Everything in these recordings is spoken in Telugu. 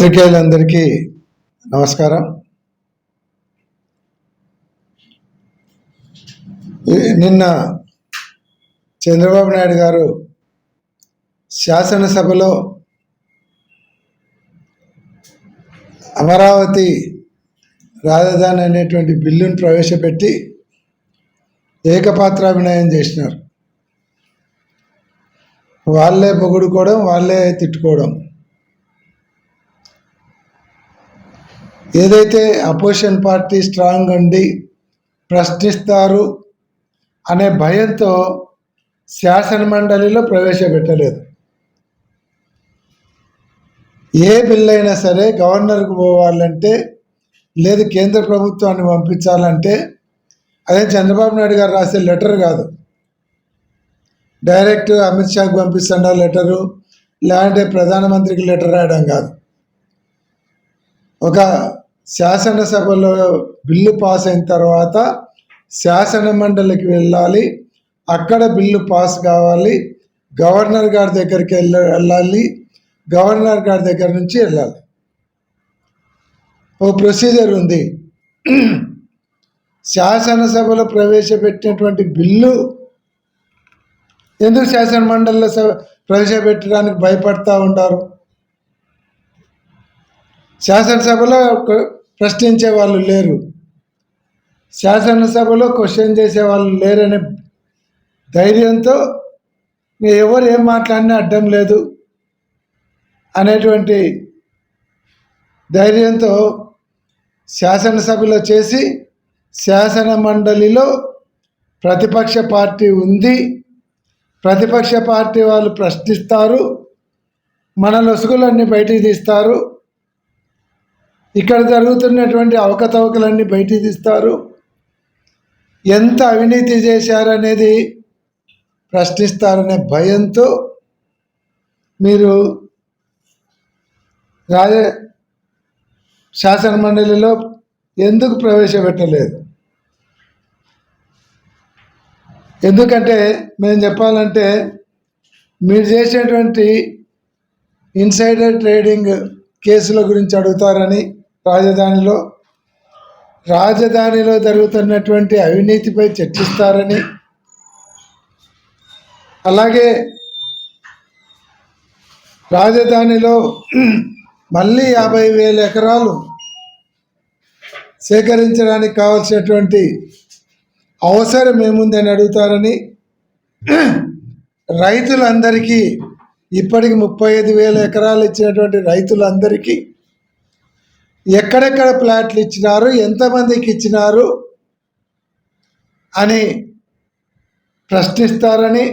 పాత్రికేయులందరికీ నమస్కారం. నిన్న చంద్రబాబు నాయుడు గారు శాసనసభలో అమరావతి రాజధాని అనేటువంటి బిల్లును ప్రవేశపెట్టి ఏకపాత్రాభినయం చేసినారు. వాళ్ళే పొగుడుకోవడం, వాళ్ళే తిట్టుకోవడం. ఏదైతే అపోజిషన్ పార్టీ స్ట్రాంగ్ ఉండి ప్రశ్నిస్తారు అనే భయంతో శాసనమండలిలో ప్రవేశపెట్టలేదు. ఏ బిల్లు అయినా సరే గవర్నర్కు పోవాలంటే, లేదు కేంద్ర ప్రభుత్వాన్ని పంపించాలంటే, అదే చంద్రబాబు నాయుడు గారు రాసే లెటర్ కాదు, డైరెక్ట్ అమిత్ షాకి పంపిస్తున్న లెటరు, లేదంటే ప్రధానమంత్రికి లెటర్ రాయడం కాదు. ఒక శాసనసభలో బిల్లు పాస్ అయిన తర్వాత శాసన మండలికి వెళ్ళాలి, అక్కడ బిల్లు పాస్ కావాలి, గవర్నర్ గారి దగ్గరికి వెళ్ళాలి, గవర్నర్ గారి దగ్గర నుంచి వెళ్ళాలి. ఓ ప్రొసీజర్ ఉంది. శాసనసభలో ప్రవేశపెట్టినటువంటి బిల్లు ఎందుకు శాసన మండలిలో ప్రవేశపెట్టడానికి భయపడతా ఉంటారు? శాసనసభలో ప్రశ్నించే వాళ్ళు లేరు, శాసనసభలో క్వశ్చన్ చేసే వాళ్ళు లేరనే ధైర్యంతో ఎవరు ఏం మాట్లాడినా అడ్డం లేదు అనేటువంటి ధైర్యంతో శాసనసభలో చేసి, శాసన మండలిలో ప్రతిపక్ష పార్టీ ఉంది, ప్రతిపక్ష పార్టీ వాళ్ళు ప్రశ్నిస్తారు, మన లొసుగులన్నీ బయటికి తీస్తారు, ఇక్కడ జరుగుతున్నటువంటి అవకతవకలన్నీ బయటికి తీస్తారు, ఎంత అవినీతి చేశారనేది ప్రశ్నిస్తారనే భయంతో మీరు శాసన మండలిలో ఎందుకు ప్రవేశపెట్టలేదు? ఎందుకంటే మేము చెప్పాలంటే, మీరు చేసేటువంటి ఇన్సైడర్ ట్రేడింగ్ కేసుల గురించి అడుగుతారని, రాజధానిలో జరుగుతున్నటువంటి అవినీతిపై చర్చిస్తారని, అలాగే రాజధానిలో మళ్ళీ 50,000 ఎకరాలు సేకరించడానికి కావాల్సినటువంటి అవసరం ఏముందని అడుగుతారని, రైతులందరికీ ఇప్పటికి 35,000 ఎకరాలు ఇచ్చినటువంటి రైతులందరికీ ఎక్కడెక్కడ ప్లాట్లు ఇచ్చినారు, ఎంతమందికి ఇచ్చినారు అని ప్రశ్నిస్తారని,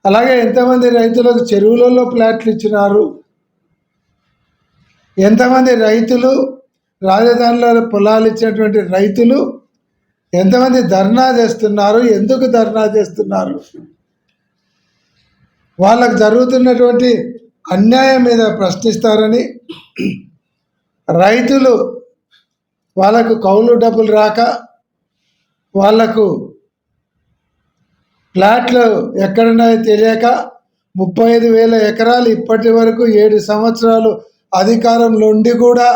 అలాగే ఎంతమంది రైతులకు చెరువులలో ప్లాట్లు ఇచ్చినారు, ఎంతమంది రైతులు రాజధానిలో పొలాలు ఇచ్చినటువంటి రైతులు ఎంతమంది ధర్నా చేస్తున్నారు, ఎందుకు ధర్నా చేస్తున్నారు, వాళ్ళకు జరుగుతున్నటువంటి అన్యాయం మీద ప్రశ్నిస్తారని, రైతులు వాళ్ళకు కౌలు డబ్బులు రాక, వాళ్లకు ప్లాట్లు ఎక్కడున్నాయో తెలియక 35,000 ఎకరాలు ఇప్పటి వరకు 7 సంవత్సరాలు అధికారంలో ఉండి కూడా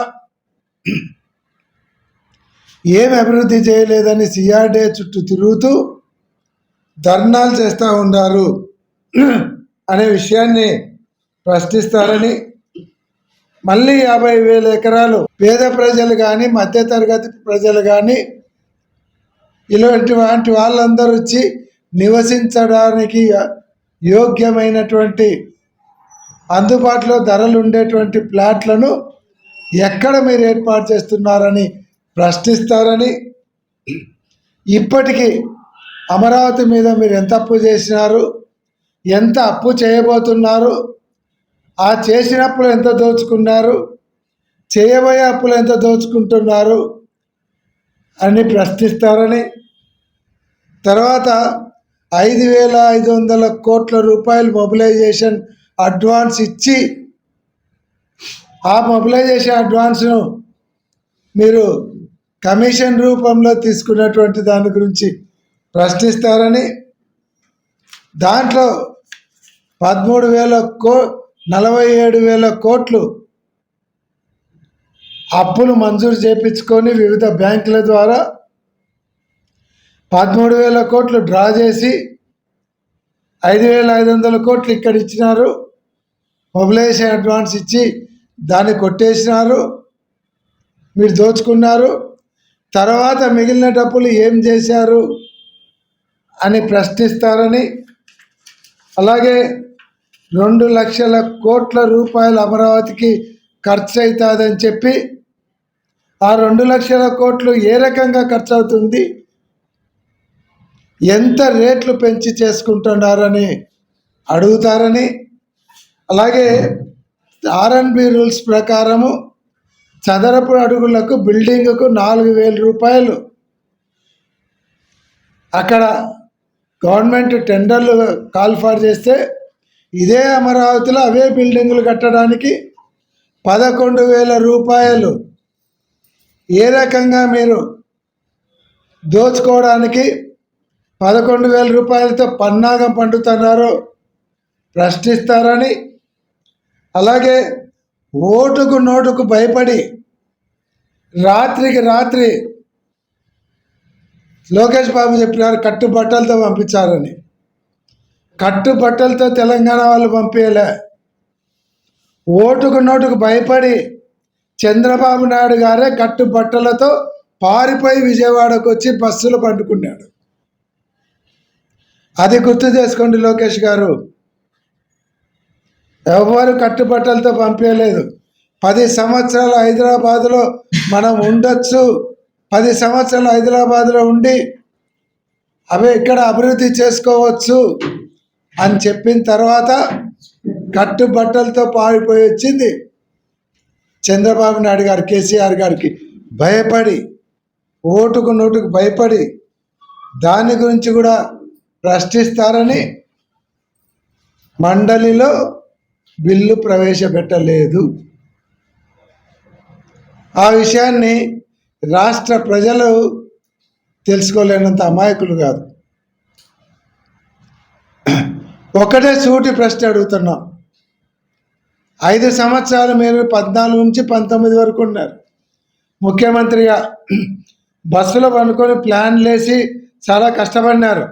ఏమి అభివృద్ధి చేయలేదని సిఆర్డీఏ చుట్టూ తిరుగుతూ ధర్నాలు చేస్తూ ఉన్నారు అనే విషయాన్ని ప్రశ్నిస్తారని, మళ్ళీ 50,000 ఎకరాలు పేద ప్రజలు కానీ, మధ్యతరగతి ప్రజలు కానీ, ఇలాంటి వాళ్ళందరూ వచ్చి నివసించడానికి యోగ్యమైనటువంటి అందుబాటులో ధరలు ఉండేటువంటి ప్లాట్లను ఎక్కడ మీరు ఏర్పాటు చేస్తున్నారని ప్రశ్నిస్తారని, ఇప్పటికీ అమరావతి మీద మీరు ఎంత అప్పు చేసినారు, ఎంత అప్పు చేయబోతున్నారు, ఆ చేసిన అప్పులు ఎంత దోచుకున్నారు, చేయబోయే అప్పులు ఎంత దోచుకుంటున్నారు అని ప్రశ్నిస్తారని, తర్వాత 5,500 కోట్ల రూపాయలు మొబిలైజేషన్ అడ్వాన్స్ ఇచ్చి, ఆ మొబిలైజేషన్ అడ్వాన్స్ను మీరు కమిషన్ రూపంలో తీసుకున్నటువంటి దాని గురించి ప్రశ్నిస్తారని, దాంట్లో 47,000 కోట్లు అప్పులు మంజూరు చేయించుకొని వివిధ బ్యాంకుల ద్వారా 13,000 కోట్లు డ్రా చేసి 5,500 కోట్లు ఇక్కడ ఇచ్చినారు. మొబిలైజేషన్ అడ్వాన్స్ ఇచ్చి దాన్ని కొట్టేసినారు, మీరు దోచుకున్నారు. తర్వాత మిగిలిన డబ్బులు ఏం చేశారు అని ప్రశ్నిస్తారని, అలాగే 2,00,000 కోట్ల రూపాయలు అమరావతికి ఖర్చు అవుతుందని చెప్పి ఆ 2,00,000 కోట్లు ఏ రకంగా ఖర్చు అవుతుంది, ఎంత రేట్లు పెంచి చేసుకుంటున్నారని అడుగుతారని, అలాగే ఆర్ఎన్బి రూల్స్ ప్రకారము చదరపు అడుగులకు బిల్డింగుకు 4,000 రూపాయలు అక్కడ గవర్నమెంట్ టెండర్లు కాల్ఫార్ చేస్తే ఇదే అమరావతిలో అవే బిల్డింగులు కట్టడానికి 11,000 రూపాయలు ఏ రకంగా మీరు దోచుకోవడానికి 11,000 రూపాయలతో పన్నాగం పండుతున్నారో ప్రశ్నిస్తారని, అలాగే ఓటుకు నోటుకు భయపడి రాత్రికి రాత్రి లోకేష్ బాబు చెప్పినారు కట్టుబట్టలతో పంపించారని. కట్టుబట్టలతో తెలంగాణ వాళ్ళు పంపించలే. ఓటుకు నోటుకు భయపడి చంద్రబాబు నాయుడు గారే కట్టుబట్టలతో పారిపోయి విజయవాడకు వచ్చి బస్సులు పండుకున్నాడు. అది గుర్తు చేసుకోండి లోకేష్ గారు. ఎవరు కట్టుబట్టలతో పంపించలేదు. 10 సంవత్సరాలు హైదరాబాదులో మనం ఉండొచ్చు, 10 సంవత్సరాలు హైదరాబాదులో ఉండి అవి ఇక్కడ అభివృద్ధి చేసుకోవచ్చు అని చెప్పిన తర్వాత కట్టుబట్టలతో పారిపోయి వచ్చింది చంద్రబాబు నాయుడు గారు, కేసీఆర్ గారికి భయపడి, ఓటుకు నోటుకు భయపడి దాని గురించి కూడా ప్రశ్నిస్తారని మండలిలో బిల్లు ప్రవేశపెట్టలేదు. ఆ విషయాన్ని రాష్ట్ర ప్రజలు తెలుసుకోలేనంత అమాయకులు కాదు. ఒకటే సూటి ప్రశ్న అడుగుతున్నాం. 5 సంవత్సరాలు మీరు 14 నుంచి 19 వరకు ఉన్నారు ముఖ్యమంత్రిగా. బస్సులో పనుకొని ప్లాన్లు వేసి చాలా కష్టపడినారు.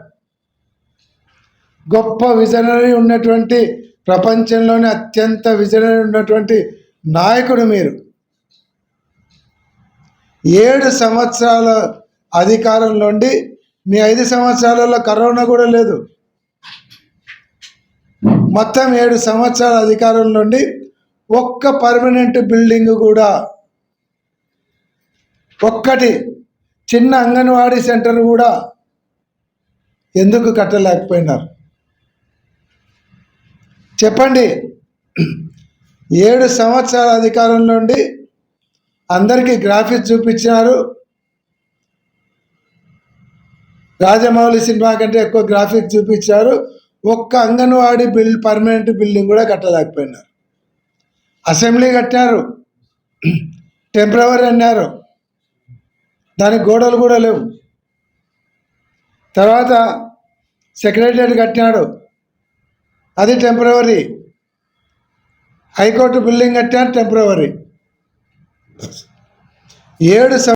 గొప్ప విజనరీ ఉన్నటువంటి, ప్రపంచంలోనే అత్యంత విజనరీ ఉన్నటువంటి నాయకుడు మీరు. 7 సంవత్సరాల అధికారంలో ఉండి మీ 5 సంవత్సరాలలో కరోనా కూడా లేదు. మొత్తం 7 సంవత్సరాల అధికారంలో ఉండి ఒక్క పర్మనెంట్ బిల్డింగ్ కూడా, ఒక్కటి చిన్న అంగన్వాడీ సెంటర్ కూడా ఎందుకు కట్టలేకపోయినారు చెప్పండి. 7 సంవత్సరాల అధికారంలో ఉండి అందరికీ గ్రాఫిక్స్ చూపించినారు. రాజమౌళి సినిమా కంటే ఎక్కువ గ్రాఫిక్స్ చూపించారు. ఒక్క అంగన్వాడీ పర్మనెంట్ బిల్డింగ్ కూడా కట్టలేకపోయినారు. అసెంబ్లీ కట్టారు, టెంపరవరీ అన్నారు, దానికి గోడలు కూడా లేవు. తర్వాత సెక్రటరియట్ కట్టినాడు, అది టెంపరవరీ. హైకోర్టు బిల్డింగ్ కట్టారు, టెంపరవరీ. 7